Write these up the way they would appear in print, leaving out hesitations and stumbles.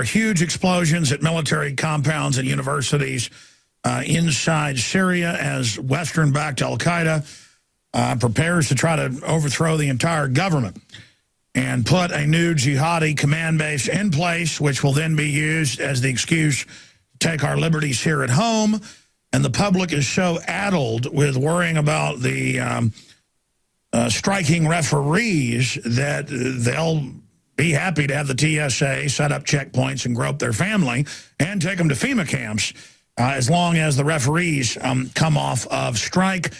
huge explosions at military compounds and universities inside Syria as Western-backed al-Qaeda prepares to try to overthrow the entire government and put a new jihadi command base in place, which will then be used as the excuse to take our liberties here at home. And the public is so addled with worrying about the striking referees that they'll be happy to have the TSA set up checkpoints and grope their family and take them to FEMA camps as long as the referees come off of strike.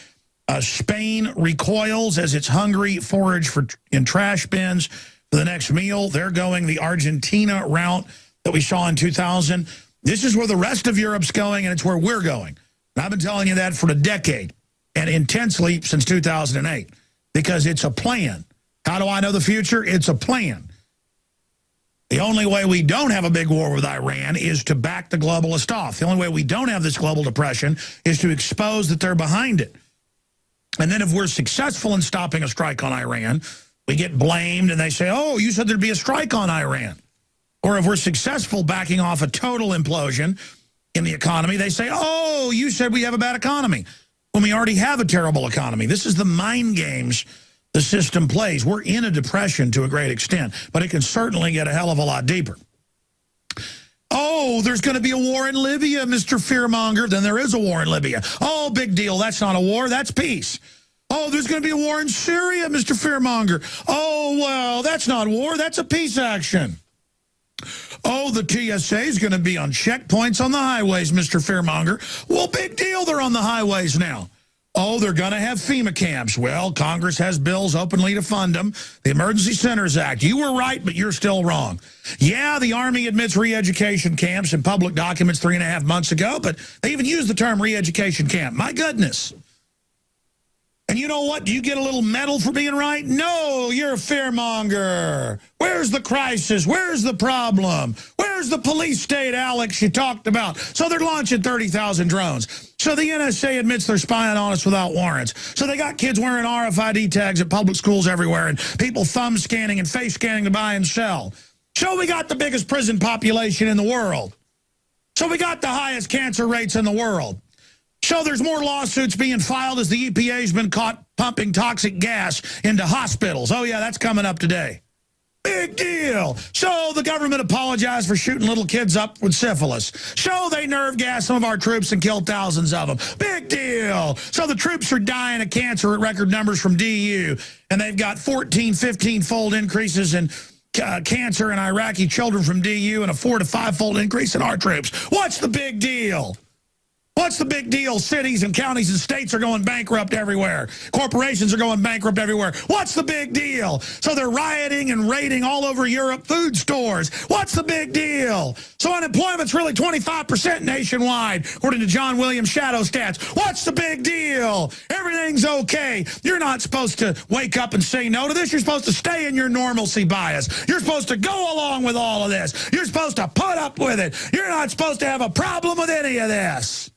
Spain recoils as it's hungry forage in trash bins for the next meal. They're going the Argentina route that we saw in 2000. This is where the rest of Europe's going, and it's where we're going. And I've been telling you that for a decade and intensely since 2008 because it's a plan. How do I know the future? It's a plan. The only way we don't have a big war with Iran is to back the globalists off. The only way we don't have this global depression is to expose that they're behind it. And then if we're successful in stopping a strike on Iran, we get blamed and they say, oh, you said there'd be a strike on Iran. Or if we're successful backing off a total implosion in the economy, they say, oh, you said we have a bad economy when we already have a terrible economy. This is the mind games the system plays. We're in a depression to a great extent, but it can certainly get a hell of a lot deeper. Oh, there's going to be a war in Libya, Mr. Fearmonger. Then there is a war in Libya. Oh, big deal. That's not a war. That's peace. Oh, there's going to be a war in Syria, Mr. Fearmonger. Oh, well, that's not war. That's a peace action. Oh, the TSA is going to be on checkpoints on the highways, Mr. Fearmonger. Well, big deal. They're on the highways now. Oh, they're going to have FEMA camps. Well, Congress has bills openly to fund them. The Emergency Centers Act. You were right, but you're still wrong. Yeah, the Army admits re-education camps in public documents 3.5 months ago, but they even used the term re-education camp. My goodness. And you know what? Do you get a little medal for being right? No, you're a fearmonger. Where's the crisis? Where's the problem? Where's the police state, Alex, you talked about? So they're launching 30,000 drones. So the NSA admits they're spying on us without warrants. So they got kids wearing RFID tags at public schools everywhere and people thumb scanning and face scanning to buy and sell. So we got the biggest prison population in the world. So we got the highest cancer rates in the world. So there's more lawsuits being filed as the EPA's been caught pumping toxic gas into hospitals. Oh, yeah, that's coming up today. Big deal. So the government apologized for shooting little kids up with syphilis. So they nerve gas some of our troops and killed thousands of them. Big deal. So the troops are dying of cancer at record numbers from DU, and they've got 14, 15-fold increases in cancer in Iraqi children from DU and a 4- to 5-fold increase in our troops. What's the big deal? What's the big deal? Cities and counties and states are going bankrupt everywhere. Corporations are going bankrupt everywhere. What's the big deal? So they're rioting and raiding all over Europe food stores. What's the big deal? So unemployment's really 25% nationwide, according to John Williams' shadow stats. What's the big deal? Everything's okay. You're not supposed to wake up and say no to this. You're supposed to stay in your normalcy bias. You're supposed to go along with all of this. You're supposed to put up with it. You're not supposed to have a problem with any of this.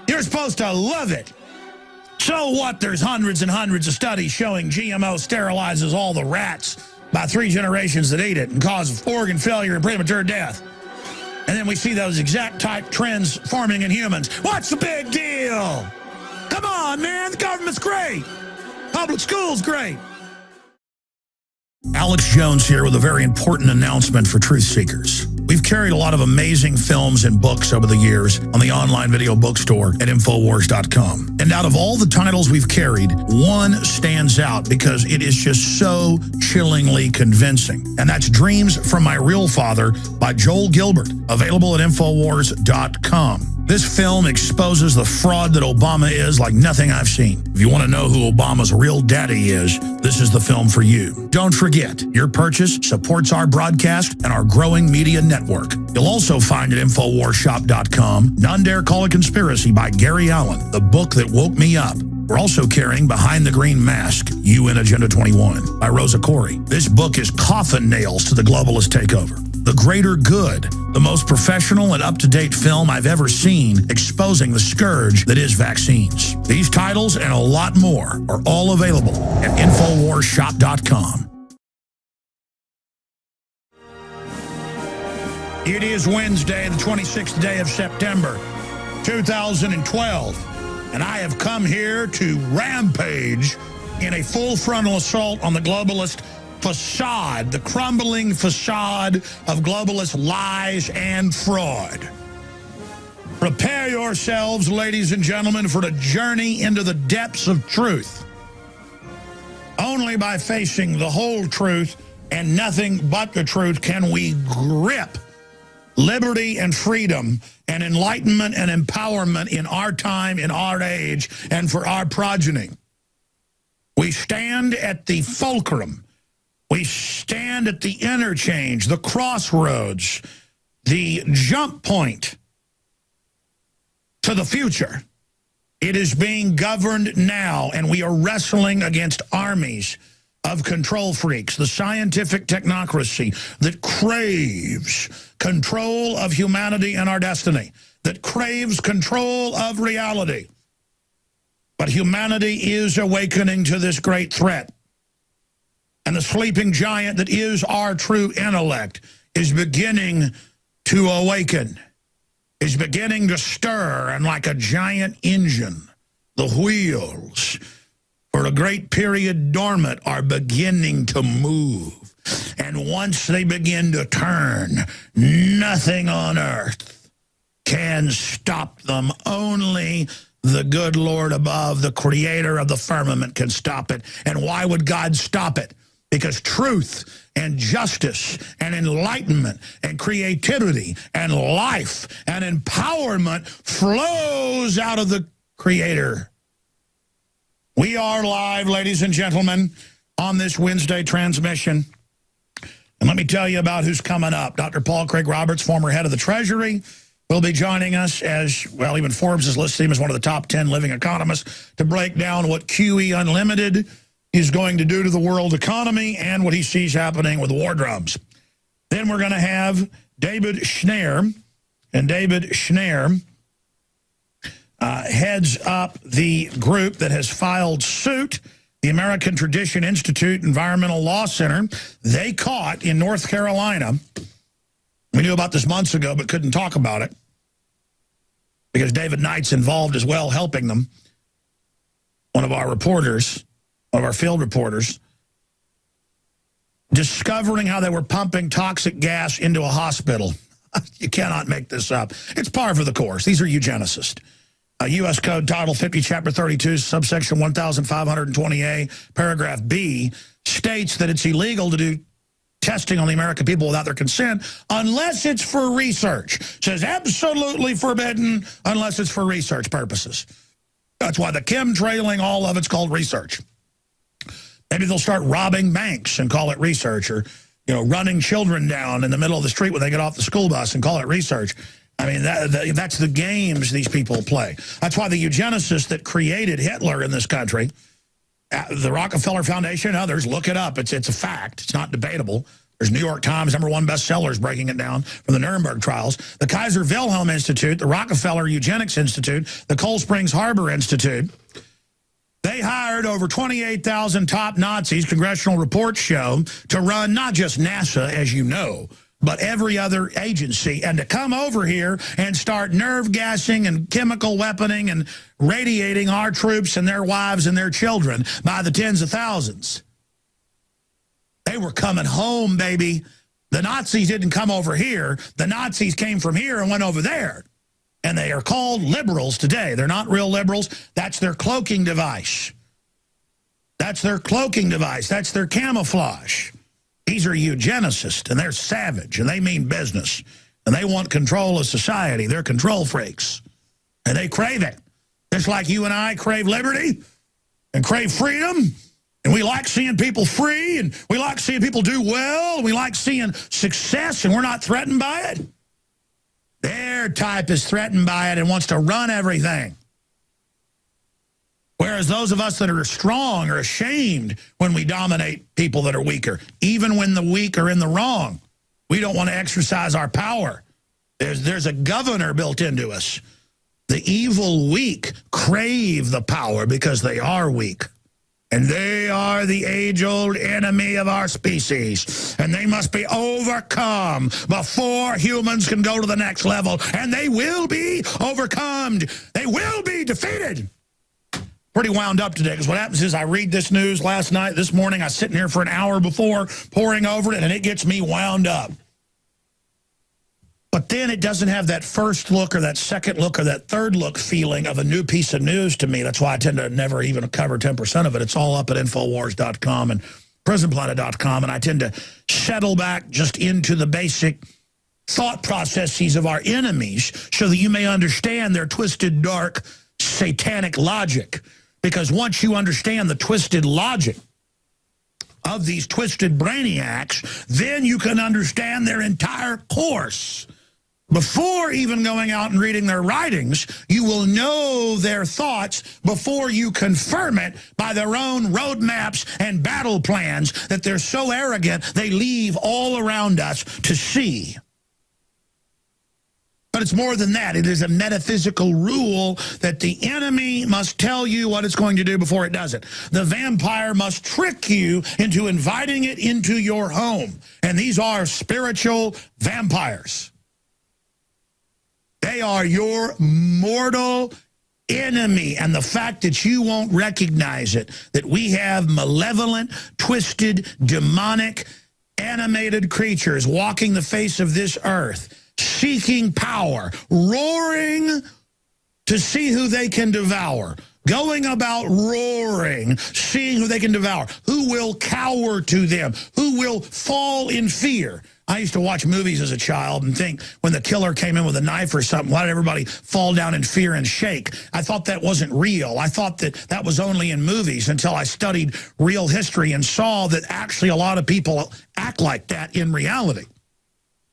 You're supposed to love it. So what? There's hundreds and hundreds of studies showing GMO sterilizes all the rats by 3 generations that eat it and causes organ failure and premature death. And then we see those exact type trends forming in humans. What's the big deal? Come on, man. The government's great. Public school's great. Alex Jones here with a very important announcement for truth seekers. We've carried a lot of amazing films and books over the years on the online video bookstore at Infowars.com. And out of all the titles we've carried, one stands out because it is just so chillingly convincing. And that's Dreams from My Real Father by Joel Gilbert, available at Infowars.com. This film exposes the fraud that Obama is like nothing I've seen. If you want to know who Obama's real daddy is, this is the film for you. Don't forget, your purchase supports our broadcast and our growing media network. You'll also find at InfoWarsShop.com, None Dare Call It Conspiracy by Gary Allen, the book that woke me up. We're also carrying Behind the Green Mask, UN Agenda 21 by Rosa Corey. This book is coffin nails to the globalist takeover. The Greater Good, the most professional and up-to-date film I've ever seen exposing the scourge that is vaccines. These titles and a lot more are all available at InfoWarsShop.com. It is Wednesday, the 26th day of September, 2012, and I have come here to rampage in a full frontal assault on the globalist facade, the crumbling facade of globalist lies and fraud. Prepare yourselves, ladies and gentlemen, for a journey into the depths of truth. Only by facing the whole truth and nothing but the truth can we grip liberty and freedom and enlightenment and empowerment in our time, in our age, and for our progeny. We stand at the fulcrum. We stand at the interchange, the crossroads, the jump point to the future. It is being governed now, and we are wrestling against armies of control freaks, the scientific technocracy that craves control of humanity and our destiny, that craves control of reality. But humanity is awakening to this great threat. And the sleeping giant that is our true intellect is beginning to awaken, is beginning to stir, and like a giant engine, the wheels for a great period dormant are beginning to move. And once they begin to turn, nothing on earth can stop them. Only the good Lord above, the creator of the firmament, can stop it. And why would God stop it? Because truth and justice and enlightenment and creativity and life and empowerment flows out of the Creator. We are live, ladies and gentlemen, on this Wednesday transmission. And let me tell you about who's coming up. Dr. Paul Craig Roberts, former head of the Treasury, will be joining us as, well, even Forbes has listed him as one of the top 10 living economists to break down what QE Unlimited is going to do to the world economy and what he sees happening with war drums. Then we're going to have David Schneier, and David Schneier heads up the group that has filed suit, the American Tradition Institute Environmental Law Center. They caught in North Carolina. We knew about this months ago, but couldn't talk about it because David Knight's involved as well, helping them. One of our reporters, one of our field reporters, discovering how they were pumping toxic gas into a hospital. You cannot make this up. It's par for the course. These are eugenicists. U.S. Code Title 50, Chapter 32, subsection 1520A, paragraph B, states that it's illegal to do testing on the American people without their consent unless it's for research. It says absolutely forbidden unless it's for research purposes. That's why the chemtrailing, all of it's called research. Maybe they'll start robbing banks and call it research, or, you know, running children down in the middle of the street when they get off the school bus and call it research. I mean, that's the games these people play. That's why the eugenicists that created Hitler in this country, the Rockefeller Foundation and others, look it up. It's a fact. It's not debatable. There's New York Times #1 bestsellers breaking it down from the Nuremberg trials. The Kaiser Wilhelm Institute, the Rockefeller Eugenics Institute, the Cold Springs Harbor Institute, they hired over 28,000 top Nazis, congressional reports show, to run not just NASA, as you know, but every other agency, and to come over here and start nerve gassing and chemical weaponing and radiating our troops and their wives and their children by the tens of thousands. They were coming home, baby. The Nazis didn't come over here. The Nazis came from here and went over there. And they are called liberals today. They're not real liberals. That's their cloaking device. That's their cloaking device. That's their camouflage. These are eugenicists, and they're savage, and they mean business. And they want control of society. They're control freaks. And they crave it. Just like you and I crave liberty and crave freedom. And we like seeing people free, and we like seeing people do well, and we like seeing success, and we're not threatened by it. Their type is threatened by it and wants to run everything. Whereas those of us that are strong are ashamed when we dominate people that are weaker. Even when the weak are in the wrong, we don't want to exercise our power. There's a governor built into us. The evil weak crave the power because they are weak. And they are the age-old enemy of our species. And they must be overcome before humans can go to the next level. And they will be overcome. They will be defeated. Pretty wound up today, because what happens is I read this news last night, this morning, I was sitting here for an hour before, poring over it, and it gets me wound up. But then it doesn't have that first look or that second look or that third look feeling of a new piece of news to me. That's why I tend to never even cover 10% of it. It's all up at Infowars.com and PrisonPlanet.com, and I tend to settle back just into the basic thought processes of our enemies so that you may understand their twisted, dark, satanic logic. Because once you understand the twisted logic of these twisted brainiacs, then you can understand their entire course. Before even going out and reading their writings, you will know their thoughts before you confirm it by their own roadmaps and battle plans that they're so arrogant they leave all around us to see. But it's more than that. It is a metaphysical rule that the enemy must tell you what it's going to do before it does it. The vampire must trick you into inviting it into your home. And these are spiritual vampires. They are your mortal enemy. And the fact that you won't recognize it, that we have malevolent, twisted, demonic, animated creatures walking the face of this earth, seeking power, roaring to see who they can devour, going about roaring, seeing who they can devour, who will cower to them, who will fall in fear. I used to watch movies as a child and think when the killer came in with a knife or something, why did everybody fall down in fear and shake? I thought that wasn't real. I thought that that was only in movies until I studied real history and saw that actually a lot of people act like that in reality.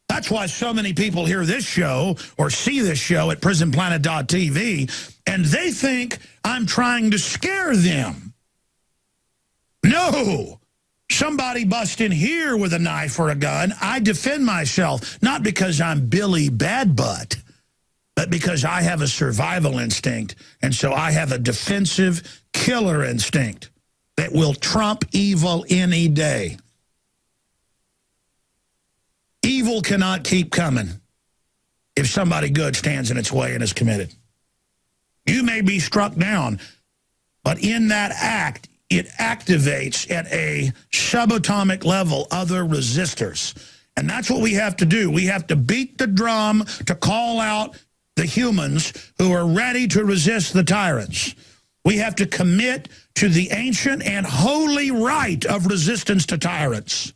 That's why so many people hear this show or see this show at prisonplanet.tv and they think I'm trying to scare them. No. Somebody bust in here with a knife or a gun, I defend myself, not because I'm Billy Badbutt, but because I have a survival instinct, and so I have a defensive killer instinct that will trump evil any day. Evil cannot keep coming if somebody good stands in its way and is committed. You may be struck down, but in that act, it activates at a subatomic level other resistors. And that's what we have to do. We have to beat the drum to call out the humans who are ready to resist the tyrants. We have to commit to the ancient and holy right of resistance to tyrants.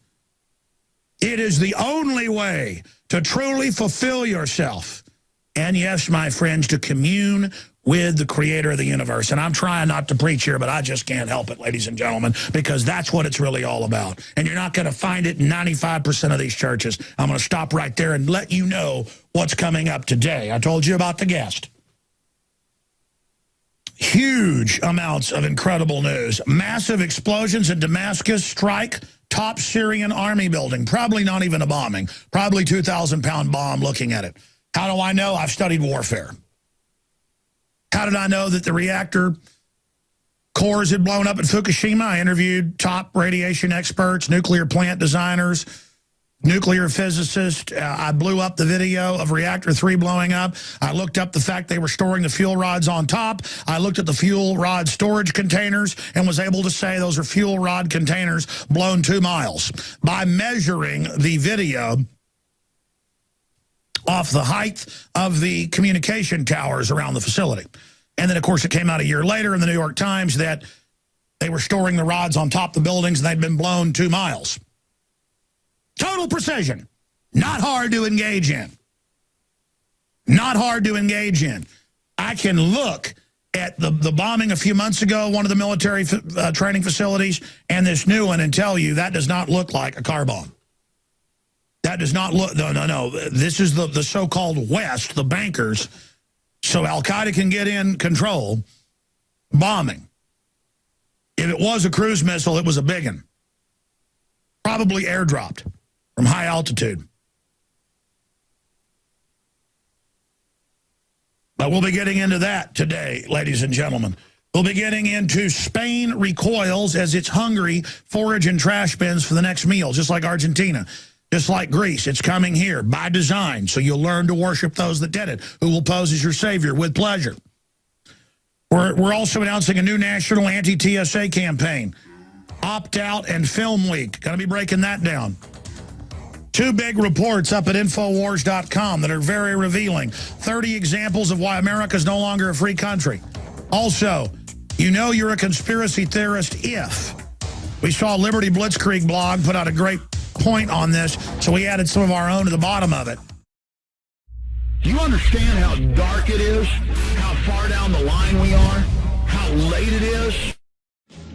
It is the only way to truly fulfill yourself. And yes, my friends, to commune with the creator of the universe. And I'm trying not to preach here, but I just can't help it, ladies and gentlemen, because that's what it's really all about. And you're not going to find it in 95% of these churches. I'm going to stop right there and let you know what's coming up today. I told you about the guest. Huge amounts of incredible news. Massive explosions in Damascus strike top Syrian army building. Probably not even a bombing. Probably 2,000-pound bomb looking at it. How do I know? I've studied warfare. How did I know that the reactor cores had blown up at Fukushima? I interviewed top radiation experts, nuclear plant designers, nuclear physicists. I blew up the video of reactor 3 blowing up. I looked up the fact they were storing the fuel rods on top. I looked at the fuel rod storage containers and was able to say those are fuel rod containers blown 2 miles. By measuring the video off the height of the communication towers around the facility. And then, of course, it came out a year later in the New York Times that they were storing the rods on top of the buildings and they'd been blown 2 miles. Total precision. Not hard to engage in. Not hard to engage in. I can look at the bombing a few months ago, one of the military training facilities, and this new one and tell you that does not look like a car bomb. That does not look, no. This is the so-called West, the bankers, so Al-Qaeda can get in control, bombing. If it was a cruise missile, it was a big one. Probably airdropped from high altitude. But we'll be getting into that today, ladies and gentlemen. We'll be getting into Spain recoils as it's hungry forage and trash bins for the next meal, just like Argentina, just like Greece. It's coming here by design, so you'll learn to worship those that did it, who will pose as your savior with pleasure. We're also announcing a new national anti-TSA campaign, Opt Out and Film Week. Going to be breaking that down. 2 big reports up at Infowars.com that are very revealing. 30 examples of why America is no longer a free country. Also, you know you're a conspiracy theorist if. We saw Liberty Blitzkrieg blog put out a great point on this, so we added some of our own to the bottom of it. Do you understand how dark it is? How far down the line we are? How late it is?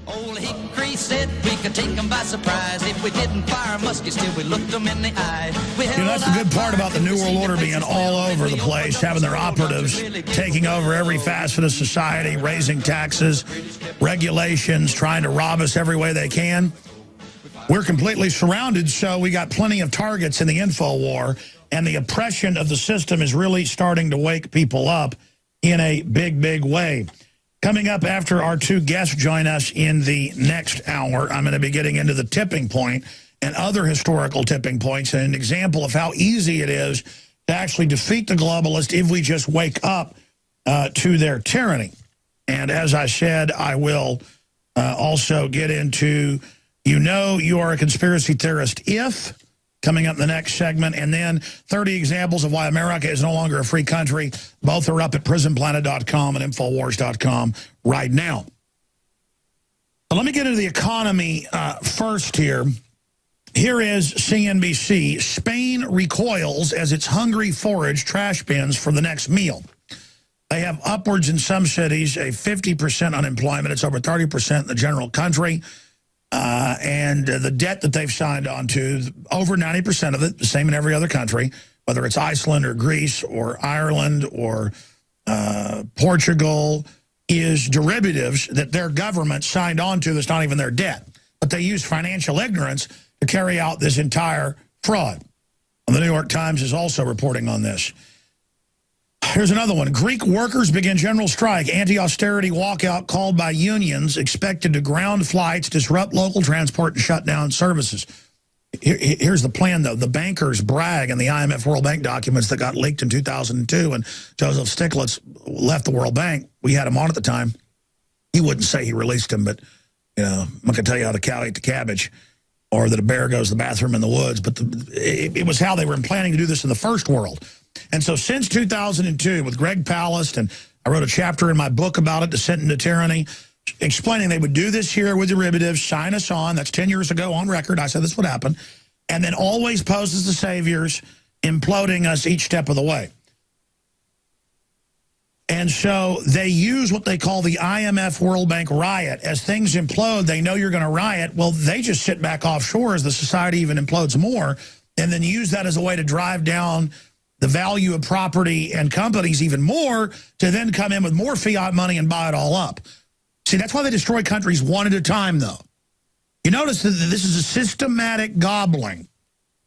Old Hickory said we could take them by surprise. If we didn't fire muskets till we looked them in the eye. You know, that's the good part about the New World Order being all over the place, having their operatives taking over every facet of society, raising taxes, regulations, trying to rob us every way they can. We're completely surrounded, so we got plenty of targets in the info war, and the oppression of the system is really starting to wake people up in a big, big way. Coming up after our 2 guests join us in the next hour, I'm going to be getting into the tipping point and other historical tipping points and an example of how easy it is to actually defeat the globalists if we just wake up to their tyranny. And as I said, I will also get into, you know you are a conspiracy theorist if, coming up in the next segment, and then 30 examples of why America is no longer a free country. Both are up at prisonplanet.com and Infowars.com right now. But let me get into the economy first here. Here is CNBC. Spain recoils as its hungry forage trash bins for the next meal. They have upwards in some cities a 50% unemployment. It's over 30% in the general country. And the debt that they've signed on to, over 90% of it, the same in every other country, whether it's Iceland or Greece or Ireland or Portugal, is derivatives that their government signed on to that's not even their debt. But they use financial ignorance to carry out this entire fraud. And the New York Times is also reporting on this. Here's another one. Greek workers begin general strike. Anti-austerity walkout called by unions expected to ground flights, disrupt local transport, and shut down services. Here's the plan, though. The bankers brag in the IMF World Bank documents that got leaked in 2002 when Joseph Stiglitz left the World Bank. We had him on at the time. He wouldn't say he released him, but, you know, I'm not going to tell you how the cow ate the cabbage or that a bear goes to the bathroom in the woods. But it was how they were planning to do this in the first world. And so since 2002, with Greg Palast, and I wrote a chapter in my book about it, Descent into Tyranny, explaining they would do this here with derivatives, sign us on. That's 10 years ago on record. I said this would happen. And then always pose as the saviors, imploding us each step of the way. And so they use what they call the IMF World Bank riot. As things implode, they know you're going to riot. Well, they just sit back offshore as the society even implodes more, and then use that as a way to drive down the value of property and companies even more, to then come in with more fiat money and buy it all up. See, that's why they destroy countries one at a time, though. You notice that this is a systematic gobbling.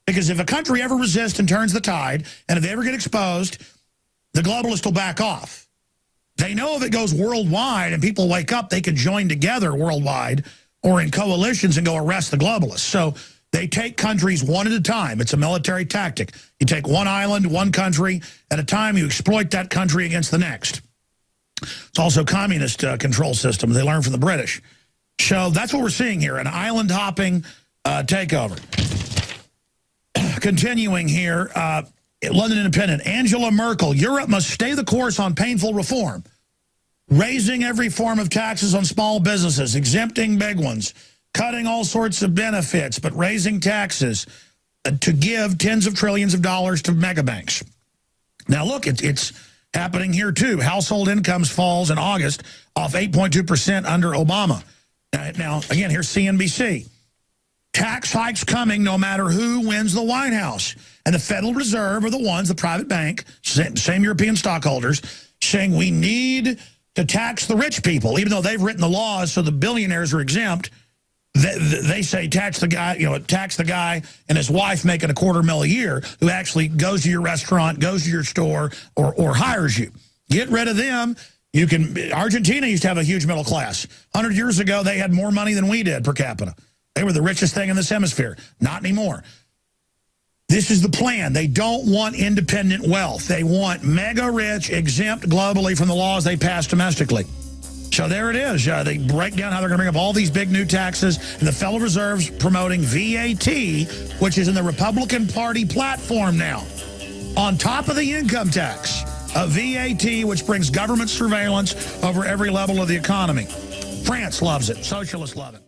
Because if a country ever resists and turns the tide, and if they ever get exposed, the globalists will back off. They know if it goes worldwide and people wake up, they could join together worldwide or in coalitions and go arrest the globalists. So they take countries one at a time. It's a military tactic. You take one island, one country at a time. You exploit that country against the next. It's also communist control system. They learned from the British. So that's what we're seeing here, an island-hopping takeover. Continuing here, London Independent. Angela Merkel, Europe must stay the course on painful reform. Raising every form of taxes on small businesses, exempting big ones, cutting all sorts of benefits, but raising taxes to give tens of trillions of dollars to mega banks. Now, look, it's happening here, too. Household incomes falls in August off 8.2% under Obama. Now, again, here's CNBC. Tax hikes coming no matter who wins the White House. And the Federal Reserve are the ones, the private bank, same European stockholders, saying we need to tax the rich people, even though they've written the laws so the billionaires are exempt. They say tax the guy and his wife making $250,000 a year who actually goes to your restaurant, goes to your store, or hires you. Get rid of them. Argentina used to have a huge middle class. 100 years ago, they had more money than we did per capita. They were the richest thing in this hemisphere. Not anymore. This is the plan. They don't want independent wealth. They want mega rich, exempt globally from the laws they pass domestically. So there it is. They break down how they're going to bring up all these big new taxes, and the Federal Reserve's promoting VAT, which is in the Republican Party platform now, on top of the income tax. A VAT, which brings government surveillance over every level of the economy. France loves it. Socialists love it.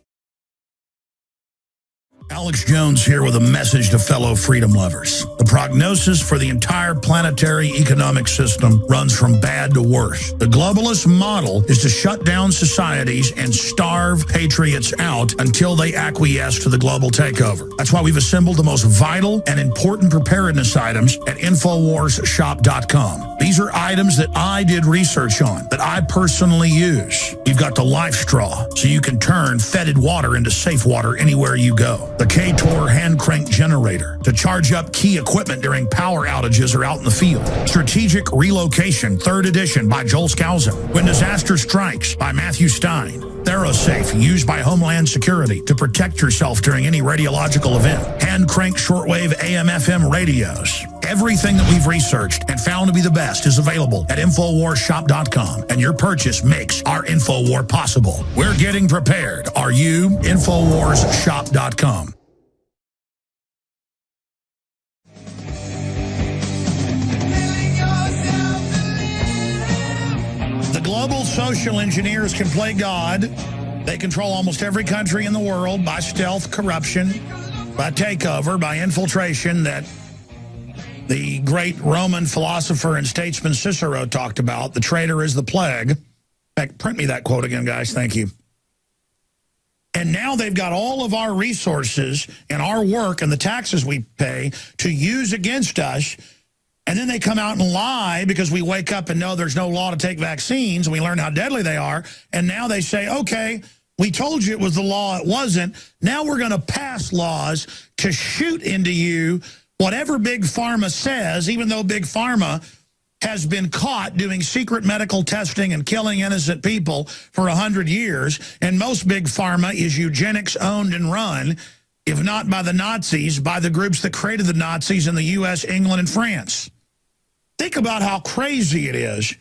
Alex Jones here with a message to fellow freedom lovers. The prognosis for the entire planetary economic system runs from bad to worse. The globalist model is to shut down societies and starve patriots out until they acquiesce to the global takeover. That's why we've assembled the most vital and important preparedness items at InfoWarsShop.com. These are items that I did research on, that I personally use. You've got the life straw, so you can turn fetid water into safe water anywhere you go. The K-Tor hand crank generator to charge up key equipment during power outages or out in the field. Strategic Relocation, 3rd edition by Joel Skousen. When Disaster Strikes by Matthew Stein. ThyroSafe, used by Homeland Security to protect yourself during any radiological event. Hand crank shortwave AM/FM radios. Everything that we've researched and found to be the best is available at InfoWarsShop.com, and your purchase makes our InfoWar possible. We're getting prepared. Are you? InfoWarsShop.com. The global social engineers can play God. They control almost every country in the world by stealth, corruption, by takeover, by infiltration that the great Roman philosopher and statesman Cicero talked about. The traitor is the plague. In fact, print me that quote again, guys. Thank you. And now they've got all of our resources and our work and the taxes we pay to use against us. And then they come out and lie because we wake up and know there's no law to take vaccines, and we learn how deadly they are. And now they say, okay, we told you it was the law, it wasn't. Now we're going to pass laws to shoot into you whatever Big Pharma says, even though Big Pharma has been caught doing secret medical testing and killing innocent people for 100 years. And most Big Pharma is eugenics owned and run, if not by the Nazis, by the groups that created the Nazis in the U.S., England, and France. Think about how crazy it is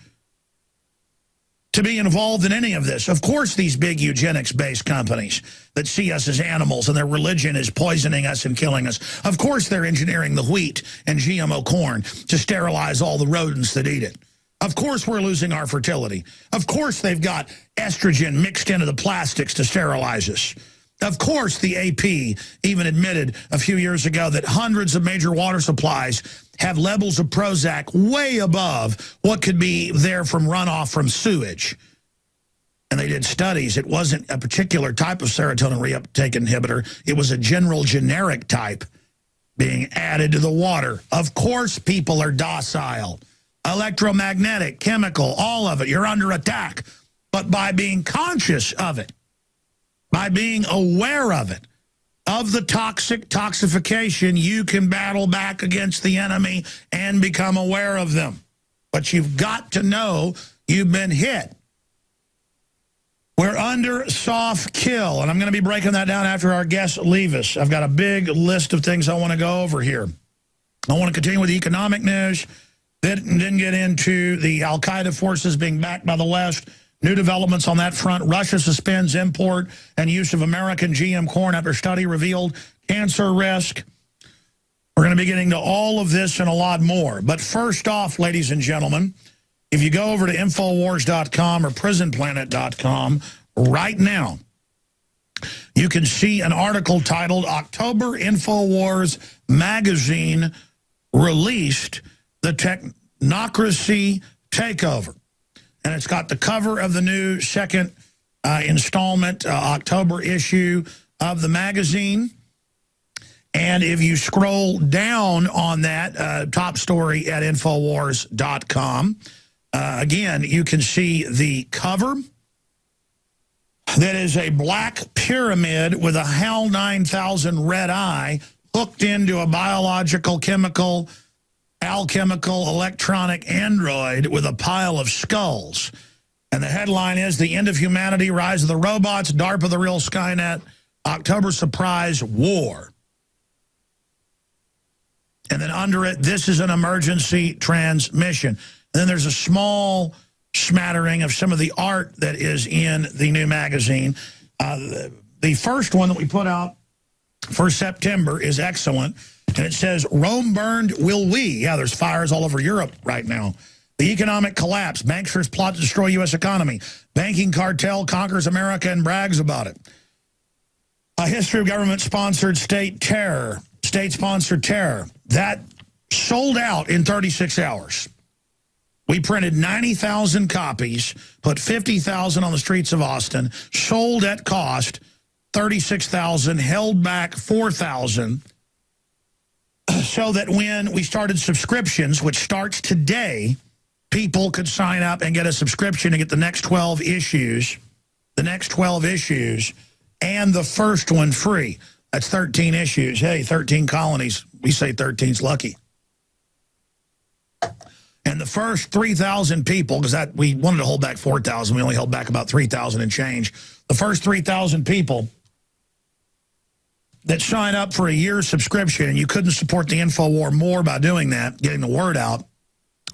to be involved in any of this. Of course, these big eugenics-based companies that see us as animals and their religion is poisoning us and killing us. Of course, they're engineering the wheat and GMO corn to sterilize all the rodents that eat it. Of course, we're losing our fertility. Of course, they've got estrogen mixed into the plastics to sterilize us. Of course, the AP even admitted a few years ago that hundreds of major water supplies have levels of Prozac way above what could be there from runoff from sewage. And they did studies. It wasn't a particular type of serotonin reuptake inhibitor. It was a general generic type being added to the water. Of course, people are docile. Electromagnetic, chemical, all of it. You're under attack. But by being conscious of it, by being aware of it, of the toxification, you can battle back against the enemy and become aware of them. But you've got to know you've been hit. We're under soft kill, and I'm going to be breaking that down after our guests leave us. I've got a big list of things I want to go over here. I want to continue with the economic news, then get into the al-Qaeda forces being backed by the West. New developments on that front. Russia suspends import and use of American GM corn after study revealed cancer risk. We're going to be getting to all of this and a lot more. But first off, ladies and gentlemen, if you go over to Infowars.com or PrisonPlanet.com right now, you can see an article titled October Infowars Magazine Released the Technocracy Takeover. And it's got the cover of the new second installment, October issue of the magazine. And if you scroll down on that top story at Infowars.com, again, you can see the cover. That is a black pyramid with a HAL 9000 red eye hooked into a biological, chemical, alchemical, electronic android with a pile of skulls. And the headline is The End of Humanity, Rise of the Robots, DARPA the Real Skynet, October Surprise War. And then under it, this is an emergency transmission. And then there's a small smattering of some of the art that is in the new magazine. The first one that we put out for September is excellent. And it says, Rome burned, will we? Yeah, there's fires all over Europe right now. The economic collapse. Banksters plot to destroy U.S. economy. Banking cartel conquers America and brags about it. A history of government-sponsored state terror. State-sponsored terror. That sold out in 36 hours. We printed 90,000 copies, put 50,000 on the streets of Austin, sold at cost 36,000, held back 4,000, so that when we started subscriptions, which starts today, people could sign up and get a subscription to get the next 12 issues, and the first one free. That's 13 issues. Hey, 13 colonies. We say 13's lucky. And the first 3,000 people, because we wanted to hold back 4,000, we only held back about 3,000 and change. The first 3,000 people that sign up for a year's subscription, and you couldn't support the Infowar more by doing that, getting the word out,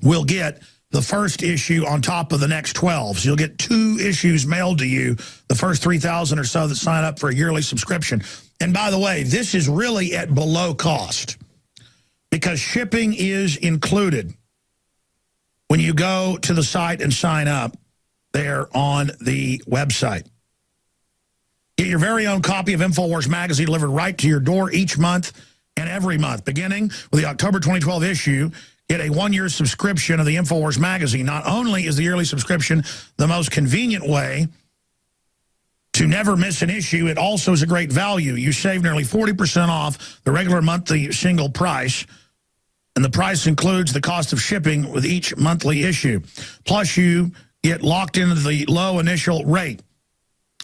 will get the first issue on top of the next 12. So you'll get 2 issues mailed to you, the first 3,000 or so that sign up for a yearly subscription. And by the way, this is really at below cost because shipping is included when you go to the site and sign up there on the website. Get your very own copy of Infowars magazine delivered right to your door each month and every month. Beginning with the October 2012 issue, get a 1-year subscription of the Infowars magazine. Not only is the yearly subscription the most convenient way to never miss an issue, it also is a great value. You save nearly 40% off the regular monthly single price, and the price includes the cost of shipping with each monthly issue. Plus, you get locked into the low initial rate.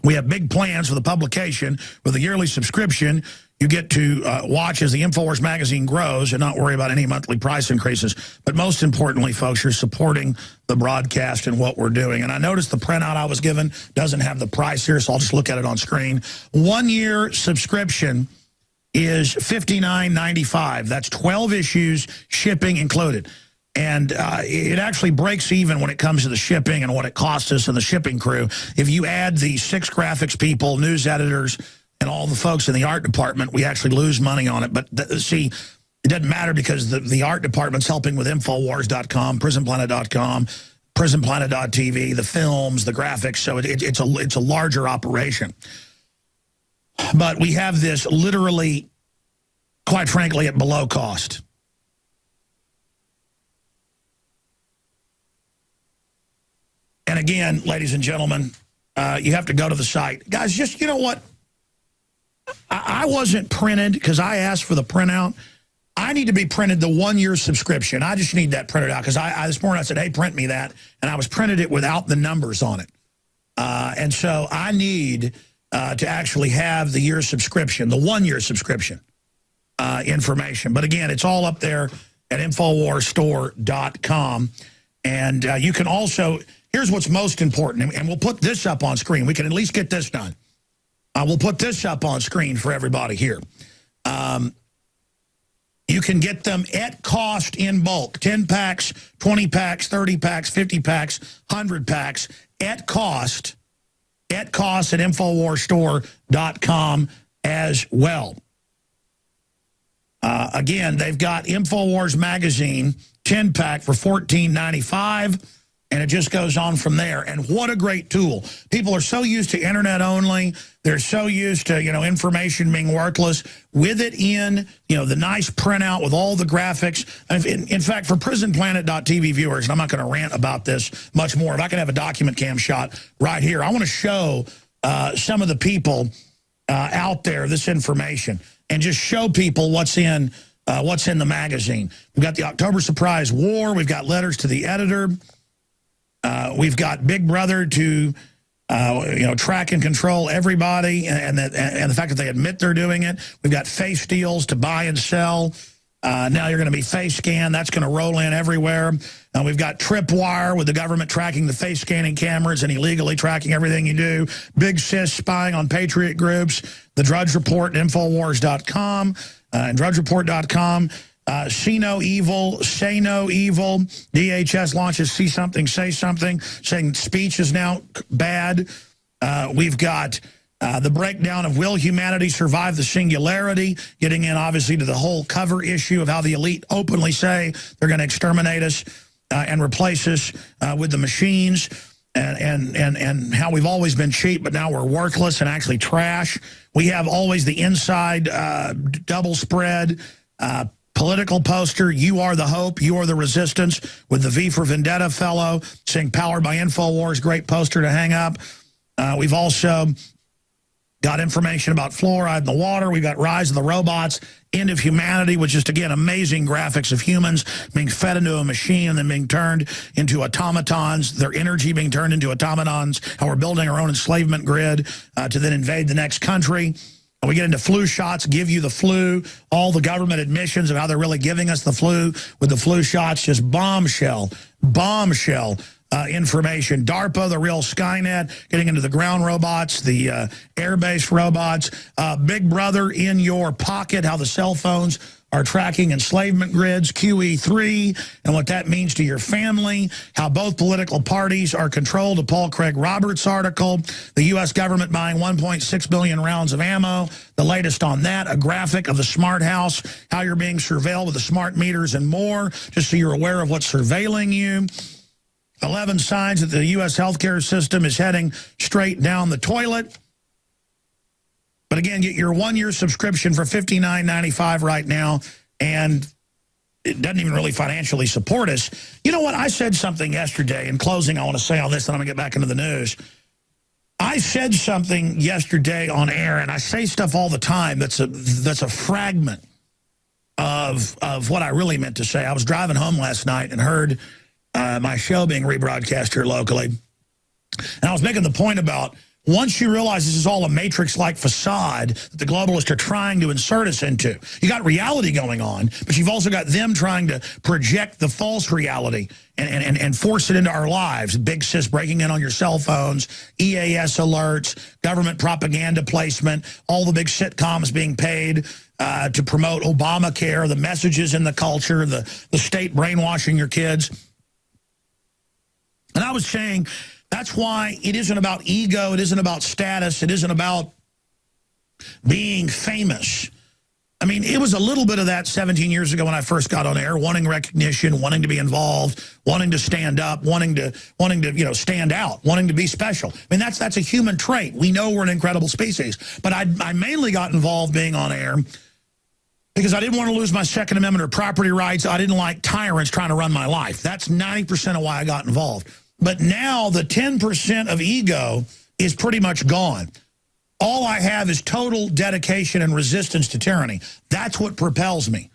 We have big plans for the publication. With a yearly subscription, you get to watch as the Infowars magazine grows and not worry about any monthly price increases. But most importantly, folks, you're supporting the broadcast and what we're doing. And I noticed the printout I was given doesn't have the price here, so I'll just look at it on screen. 1-year subscription is $59.95. That's 12 issues, shipping included. And it actually breaks even when it comes to the shipping and what it costs us and the shipping crew. If you add the 6 graphics people, news editors, and all the folks in the art department, we actually lose money on it. But see, it doesn't matter because the art department's helping with Infowars.com, PrisonPlanet.com, PrisonPlanet.tv, the films, the graphics. So it's a larger operation. But we have this literally, quite frankly, at below cost. And again, ladies and gentlemen, you have to go to the site. Guys, just, you know what? I wasn't printed because I asked for the printout. I need to be printed the 1-year subscription. I just need that printed out because this morning I said, hey, print me that. And I was printed it without the numbers on it. And so I need to actually have the year subscription, the 1-year subscription information. But again, it's all up there at InfoWarsStore.com. And you can also, here's what's most important, and we'll put this up on screen. We can at least get this done. We'll put this up on screen for everybody here. You can get them at cost in bulk, 10 packs, 20 packs, 30 packs, 50 packs, 100 packs, at cost at InfoWarsStore.com as well. Again, they've got Infowars magazine 10-pack for $14.95, and it just goes on from there. And what a great tool. People are so used to internet only. They're so used to, information being worthless. With it in, the nice printout with all the graphics. In fact, for PrisonPlanet.tv viewers, and I'm not going to rant about this much more. If I could have a document cam shot right here, I want to show some of the people out there this information and just show people what's in the magazine. We've got the October Surprise War. We've got letters to the editor. We've got Big Brother to, track and control everybody, and the fact that they admit they're doing it. We've got face deals to buy and sell. Now you're going to be face scanned. That's going to roll in everywhere. We've got Tripwire with the government tracking the face scanning cameras and illegally tracking everything you do. Big Sis spying on patriot groups. The Drudge Report and Infowars.com and DrudgeReport.com. See no evil, say no evil. DHS launches See Something, Say Something, saying speech is now bad. We've got the breakdown of will humanity survive the singularity, getting in obviously to the whole cover issue of how the elite openly say they're going to exterminate us and replace us with the machines, and how we've always been cheap, but now we're worthless and actually trash. We have always the inside double spread political poster, you are the hope, you are the resistance, with the V for Vendetta fellow saying powered by Infowars, great poster to hang up. We've also got information about fluoride in the water. We've got Rise of the Robots, End of Humanity, which is, again, amazing graphics of humans being fed into a machine and then being turned into automatons, their energy being turned into automatons, how we're building our own enslavement grid to then invade the next country. We get into flu shots, give you the flu, all the government admissions of how they're really giving us the flu with the flu shots, just bombshell information. DARPA, the real Skynet, getting into the ground robots, the air-based robots. Big Brother in your pocket, how the cell phones are tracking enslavement grids, QE3, and what that means to your family, how both political parties are controlled, a Paul Craig Roberts article, the U.S. government buying 1.6 billion rounds of ammo, the latest on that, a graphic of the smart house, how you're being surveilled with the smart meters and more, just so you're aware of what's surveilling you. 11 signs that the U.S. healthcare system is heading straight down the toilet. But again, get your 1-year subscription for $59.95 right now, and it doesn't even really financially support us. You know what? I said something yesterday. In closing, I want to say all this, then I'm going to get back into the news. I said something yesterday on air, and I say stuff all the time that's a fragment of what I really meant to say. I was driving home last night and heard my show being rebroadcast here locally. And I was making the point about once you realize this is all a matrix-like facade that the globalists are trying to insert us into, you got reality going on, but you've also got them trying to project the false reality and force it into our lives. Big Sis breaking in on your cell phones, EAS alerts, government propaganda placement, all the big sitcoms being paid to promote Obamacare, the messages in the culture, the state brainwashing your kids. And I was saying that's why it isn't about ego, it isn't about status, it isn't about being famous. I mean, it was a little bit of that 17 years ago when I first got on air, wanting recognition, wanting to be involved, wanting to stand up, wanting to stand out, wanting to be special. I mean, that's a human trait. We know we're an incredible species. But I mainly got involved being on air because I didn't want to lose my Second Amendment or property rights. I didn't like tyrants trying to run my life. That's 90% of why I got involved. But now the 10% of ego is pretty much gone. All I have is total dedication and resistance to tyranny. That's what propels me,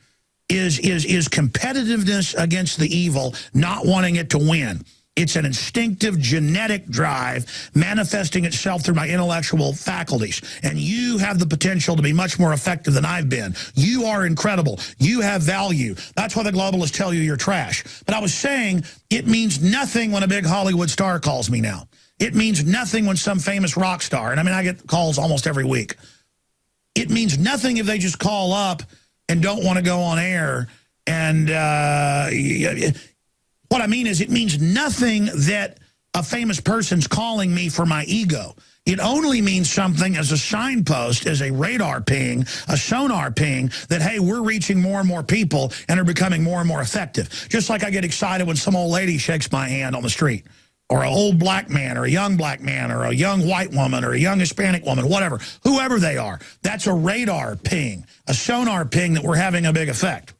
is competitiveness against the evil, not wanting it to win. It's an instinctive genetic drive manifesting itself through my intellectual faculties. And you have the potential to be much more effective than I've been. You are incredible. You have value. That's why the globalists tell you you're trash. But I was saying it means nothing when a big Hollywood star calls me now. It means nothing when some famous rock star, and I mean, I get calls almost every week. It means nothing if they just call up and don't want to go on air. And what I mean is it means nothing that a famous person's calling me for my ego. It only means something as a signpost, as a radar ping, a sonar ping, that, hey, we're reaching more and more people and are becoming more and more effective. Just like I get excited when some old lady shakes my hand on the street, or an old black man, or a young black man, or a young white woman, or a young Hispanic woman, whatever, whoever they are. That's a radar ping, a sonar ping that we're having a big effect.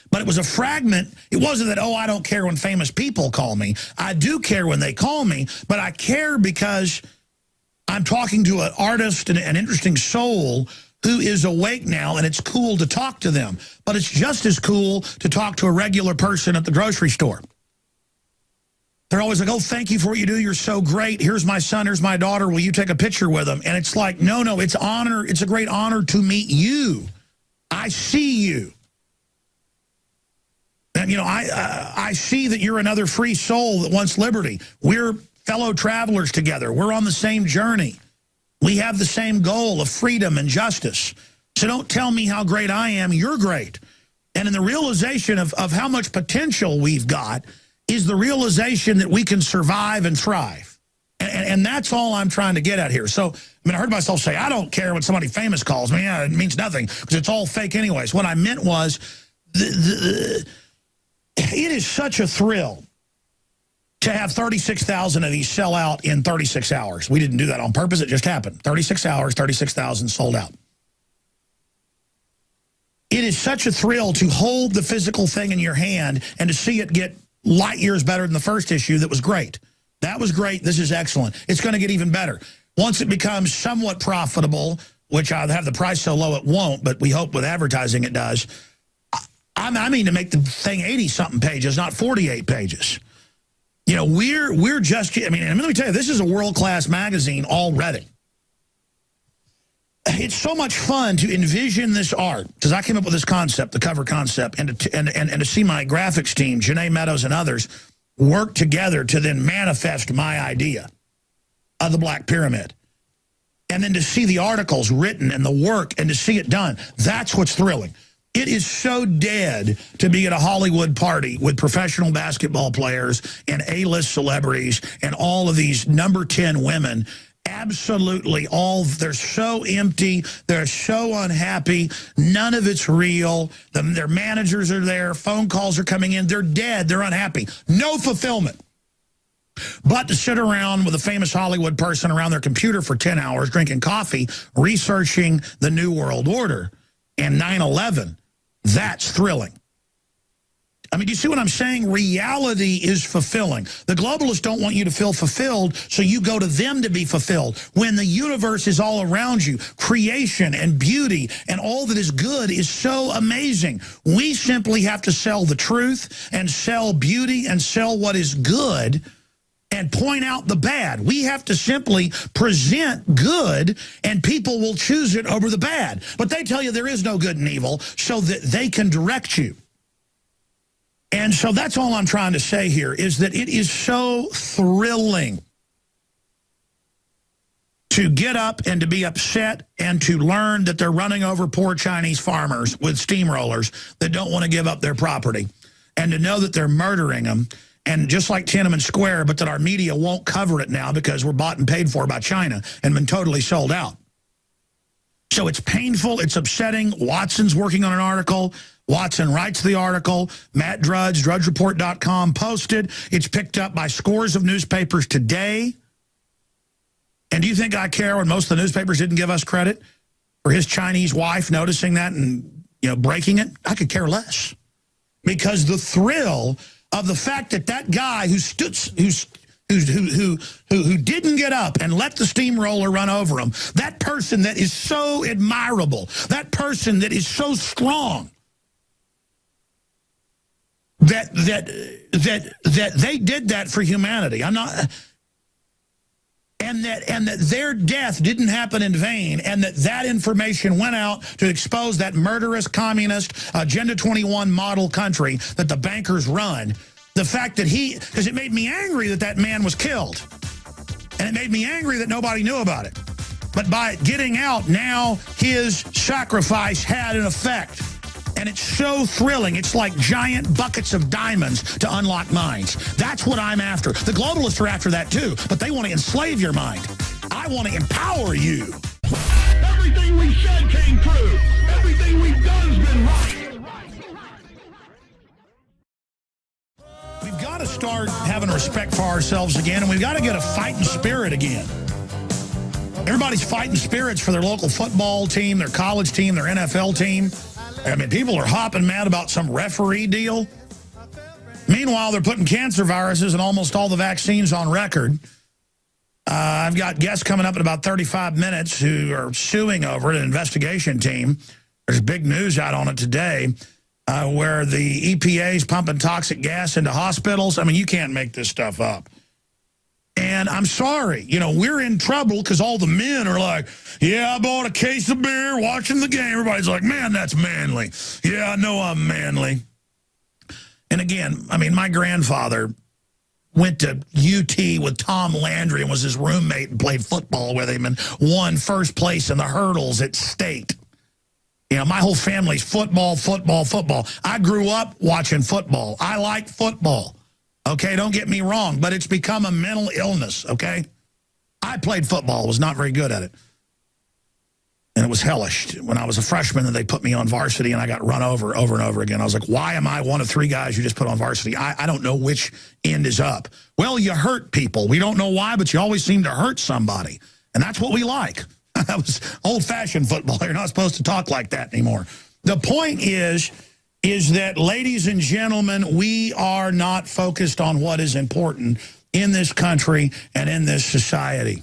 But it was a fragment. It wasn't that, oh, I don't care when famous people call me. I do care when they call me, but I care because I'm talking to an artist and an interesting soul who is awake now, and it's cool to talk to them. But it's just as cool to talk to a regular person at the grocery store. They're always like, oh, thank you for what you do. You're so great. Here's my son. Here's my daughter. Will you take a picture with them? And it's like, no, it's honor. It's a great honor to meet you. I see you. I see that you're another free soul that wants liberty. We're fellow travelers together. We're on the same journey. We have the same goal of freedom and justice. So don't tell me how great I am. You're great. And in the realization of how much potential we've got is the realization that we can survive and thrive. And that's all I'm trying to get at here. So, I heard myself say, I don't care when somebody famous calls me. Yeah, it means nothing because it's all fake anyways. What I meant was, it is such a thrill to have 36,000 of these sell out in 36 hours. We didn't do that on purpose. It just happened. 36 hours, 36,000 sold out. It is such a thrill to hold the physical thing in your hand and to see it get light years better than the first issue that was great. That was great. This is excellent. It's going to get even better. Once it becomes somewhat profitable, which I have the price so low it won't, but we hope with advertising it does, I mean to make the thing 80-something pages, not 48 pages. We're just, and let me tell you, this is a world-class magazine already. It's so much fun to envision this art, because I came up with this concept, the cover concept, and to see my graphics team, Janae Meadows and others, work together to then manifest my idea of the Black Pyramid. And then to see the articles written and the work and to see it done, that's what's thrilling. It is so dead to be at a Hollywood party with professional basketball players and A-list celebrities and all of these number 10 women. Absolutely all, they're so empty, they're so unhappy, none of it's real, their managers are there, phone calls are coming in, they're dead, they're unhappy, no fulfillment. But to sit around with a famous Hollywood person around their computer for 10 hours drinking coffee, researching the New World Order and 9/11, that's thrilling. Do you see what I'm saying? Reality is fulfilling. The globalists don't want you to feel fulfilled, so you go to them to be fulfilled. When the universe is all around you, creation and beauty and all that is good is so amazing. We simply have to sell the truth and sell beauty and sell what is good and point out the bad. We have to simply present good, and people will choose it over the bad. But they tell you there is no good and evil so that they can direct you. And so that's all I'm trying to say here, is that it is so thrilling to get up and to be upset and to learn that they're running over poor Chinese farmers with steamrollers that don't want to give up their property, and to know that they're murdering them, and just like Tiananmen Square, but that our media won't cover it now because we're bought and paid for by China and been totally sold out. So it's painful, it's upsetting. Watson's working on an article. Watson writes the article. Matt Drudge, drudgereport.com, posted. It's picked up by scores of newspapers today. And do you think I care when most of the newspapers didn't give us credit for his Chinese wife noticing that and breaking it? I could care less. Because the thrill of the fact that that guy who didn't get up and let the steamroller run over him, that person that is so admirable, that person that is so strong, that they did that for humanity. And that their death didn't happen in vain, and that information went out to expose that murderous communist Agenda 21 model country that the bankers run. The fact that because it made me angry that man was killed. And it made me angry that nobody knew about it. But by it getting out, now his sacrifice had an effect. And it's so thrilling. It's like giant buckets of diamonds to unlock minds. That's what I'm after. The globalists are after that too, but they want to enslave your mind. I want to empower you. Everything we said came true. Everything we've done's been right. We've got to start having respect for ourselves again, and we've got to get a fighting spirit again. Everybody's fighting spirits for their local football team, their college team, their NFL team. People are hopping mad about some referee deal. Meanwhile, they're putting cancer viruses in almost all the vaccines on record. I've got guests coming up in about 35 minutes who are suing over it, an investigation team. There's big news out on it today where the EPA is pumping toxic gas into hospitals. You can't make this stuff up. And I'm sorry, we're in trouble because all the men are like, yeah, I bought a case of beer watching the game. Everybody's like, man, that's manly. Yeah, I know I'm manly. And again, I mean, my grandfather went to UT with Tom Landry and was his roommate and played football with him and won first place in the hurdles at state. You know, my whole family's football, football, football. I grew up watching football. I like football. Okay, don't get me wrong, but it's become a mental illness, okay? I played football, was not very good at it. And it was hellish. When I was a freshman, and they put me on varsity, and I got run over and over again. I was like, why am I one of 3 guys you just put on varsity? I don't know which end is up. Well, you hurt people. We don't know why, but you always seem to hurt somebody. And that's what we like. That was old-fashioned football. You're not supposed to talk like that anymore. The point is that, ladies and gentlemen, we are not focused on what is important in this country and in this society.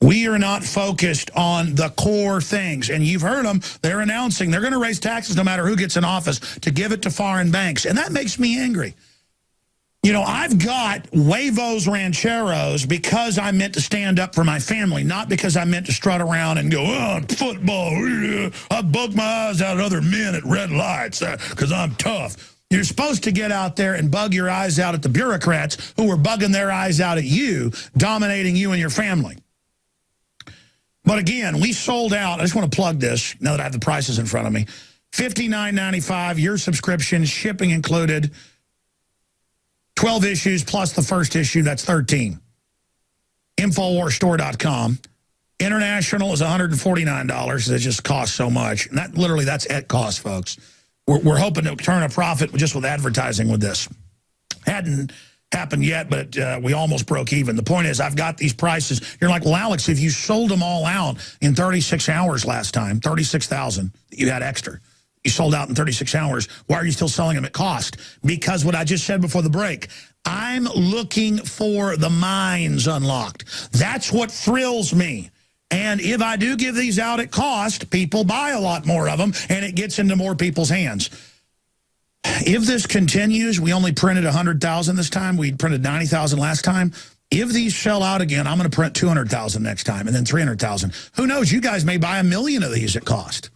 We are not focused on the core things. And you've heard them. They're announcing they're going to raise taxes no matter who gets in office to give it to foreign banks. And that makes me angry. You know, I've got huevos rancheros because I meant to stand up for my family, not because I meant to strut around and go, oh, football. I bug my eyes out at other men at red lights because I'm tough. You're supposed to get out there and bug your eyes out at the bureaucrats who are bugging their eyes out at you, dominating you and your family. But again, we sold out. I just want to plug this now that I have the prices in front of me. $59.95, your subscription, shipping included. 12 issues plus the first issue, that's 13. Infowarsstore.com. International is $149. It just costs so much. And that literally, that's at cost, folks. We're hoping to turn a profit just with advertising with this. Hadn't happened yet, but we almost broke even. The point is, I've got these prices. You're like, well, Alex, if you sold them all out in 36 hours last time, 36,000 you had extra. You sold out in 36 hours. Why are you still selling them at cost? Because what I just said before the break, I'm looking for the mines unlocked. That's what thrills me. And if I do give these out at cost, people buy a lot more of them, and it gets into more people's hands. If this continues, we only printed 100,000 this time. We printed 90,000 last time. If these sell out again, I'm going to print 200,000 next time and then 300,000. Who knows? You guys may buy 1 million of these at cost.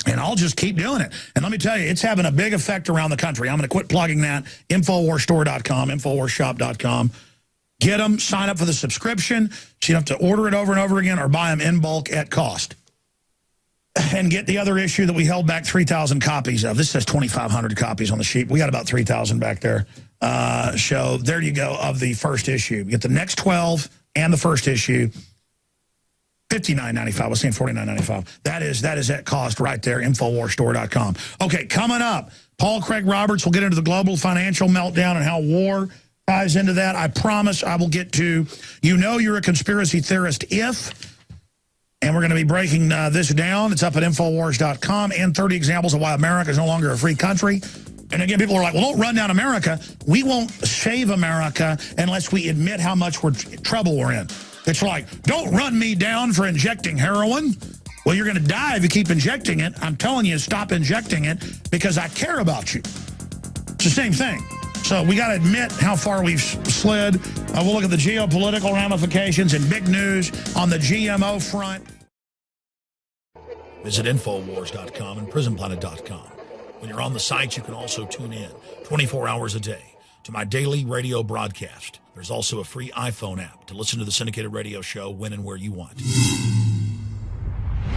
And I'll just keep doing it. And let me tell you, it's having a big effect around the country. I'm going to quit plugging that. Infowarsstore.com, Infowarsshop.com. Get them, sign up for the subscription. So you don't have to order it over and over again or buy them in bulk at cost. And get the other issue that we held back 3,000 copies of. This says 2,500 copies on the sheet. We got about 3,000 back there. So there you go, of the first issue. You get the next 12 and the first issue. $59.95. I was saying $49.95. That is at cost right there, Infowarsstore.com. Okay, coming up, Paul Craig Roberts will get into the global financial meltdown and how war ties into that. I promise I will get to, you know, you're a conspiracy theorist if... And we're going to be breaking this down. It's up at Infowars.com and 30 examples of why America is no longer a free country. And again, people are like, well, don't run down America. We won't save America unless we admit how much trouble we're in. It's like, don't run me down for injecting heroin. Well, you're going to die if you keep injecting it. I'm telling you, stop injecting it because I care about you. It's the same thing. So we got to admit how far we've slid. We'll look at the geopolitical ramifications and big news on the GMO front. Visit Infowars.com and PrisonPlanet.com. When you're on the site, you can also tune in 24 hours a day to my daily radio broadcast. There's also a free iPhone app to listen to the syndicated radio show when and where you want.